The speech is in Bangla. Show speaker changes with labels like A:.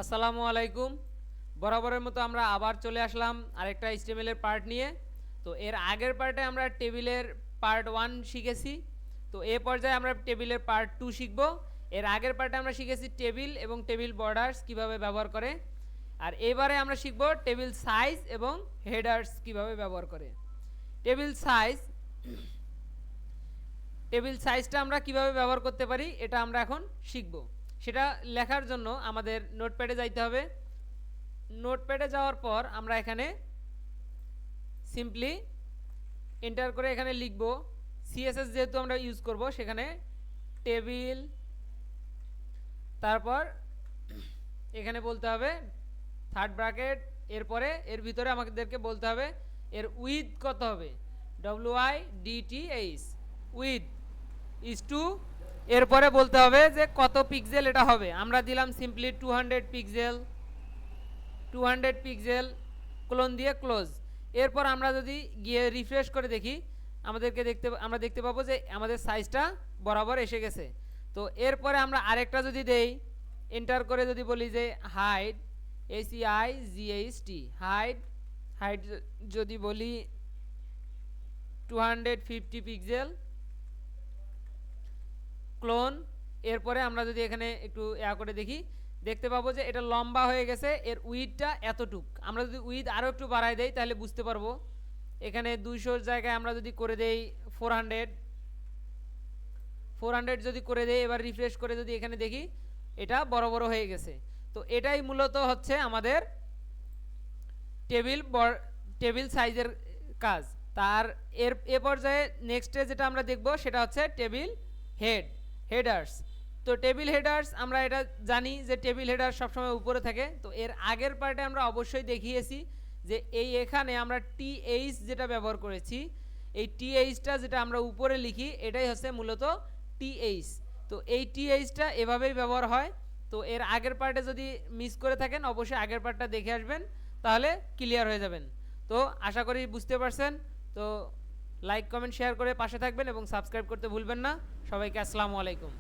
A: আসসালামু আলাইকুম। বরাবরের মতো আমরা আবার চলে আসলাম আরেকটা HTML এর পার্ট নিয়ে। তো এর আগের পার্টে আমরা টেবিলের পার্ট 1 শিখেছি। তো এই পর্যায়ে আমরা টেবিলের পার্ট 2 শিখব। এর আগের পার্টে আমরা শিখেছি টেবিল এবং টেবিল বর্ডার্স কিভাবে ব্যবহার করে। আর এবারে আমরা শিখব টেবিল সাইজ এবং হেডার্স কিভাবে ব্যবহার করে। টেবিল সাইজটা আমরা কিভাবে ব্যবহার করতে পারি এটা আমরা এখন শিখব। সেটা লেখার জন্য আমাদের নোটপ্যাডে যাইতে হবে। নোটপ্যাডে যাওয়ার পর আমরা এখানে সিম্পলি এন্টার করে এখানে লিখব সিএসএস যেহেতু আমরা ইউজ করব সেখানে টেবিল, তারপর এখানে বলতে হবে থার্ড ব্র্যাকেট, এরপরে এর ভিতরে আমাদেরকে বলতে হবে এর উইথ কত হবে, WIDTH উইথ ইজ টু, এরপরে বলতে হবে যে কত পিক্সেল এটা হবে। আমরা দিলাম সিম্পলি 200 পিক্সেল ক্লোন দিয়ে ক্লোজ। এরপর আমরা যদি গিয়ে রিফ্রেশ করে দেখি আমরা দেখতে পাবো যে আমাদের সাইজটা বরাবর এসে গেছে। তো এরপরে আমরা আরেকটা যদি দেই, এন্টার করে যদি বলি যে হাইট, HEIGHT হাইট যদি বলি 250 পিক্সেল ক্লোন, এরপরে আমরা যদি এখানে একটু করে দেখি দেখতে পাবো যে এটা লম্বা হয়ে গেছে, এর উইথটা এতটুক। আমরা যদি উইথ আরও একটু বাড়াই দেই তাহলে বুঝতে পারবো। এখানে 200 জায়গায় আমরা যদি করে দেই 400 যদি করে দেই, এবার রিফ্রেশ করে যদি এখানে দেখি এটা বড় বড় হয়ে গেছে। তো এটাই মূলত হচ্ছে আমাদের টেবিল সাইজের কাজ। তার এ পর্যায়ে নেক্সটে যেটা আমরা দেখব সেটা হচ্ছে টেবিল হেডার্স। তো টেবিল হেডার্স আমরা এটা জানি যে টেবিল হেডার সবসময় উপরে থাকে। তো এর আগের পার্টে আমরা অবশ্যই দেখিয়েছি যে এখানে আমরা TH যেটা ব্যবহার করেছি, এই THটা যেটা আমরা উপরে লিখি এটাই হচ্ছে মূলত TH। তো এই THটা এভাবেই ব্যবহার হয়। তো এর আগের পার্টে যদি মিস করে থাকেন অবশ্যই আগের পার্টটা দেখে আসবেন, তাহলে ক্লিয়ার হয়ে যাবেন। তো আশা করি বুঝতে পারছেন। তো লাইক কমেন্ট শেয়ার করে পাশে থাকবেন এবং সাবস্ক্রাইব করতে ভুলবেন না। সবাইকে আসসালামু আলাইকুম।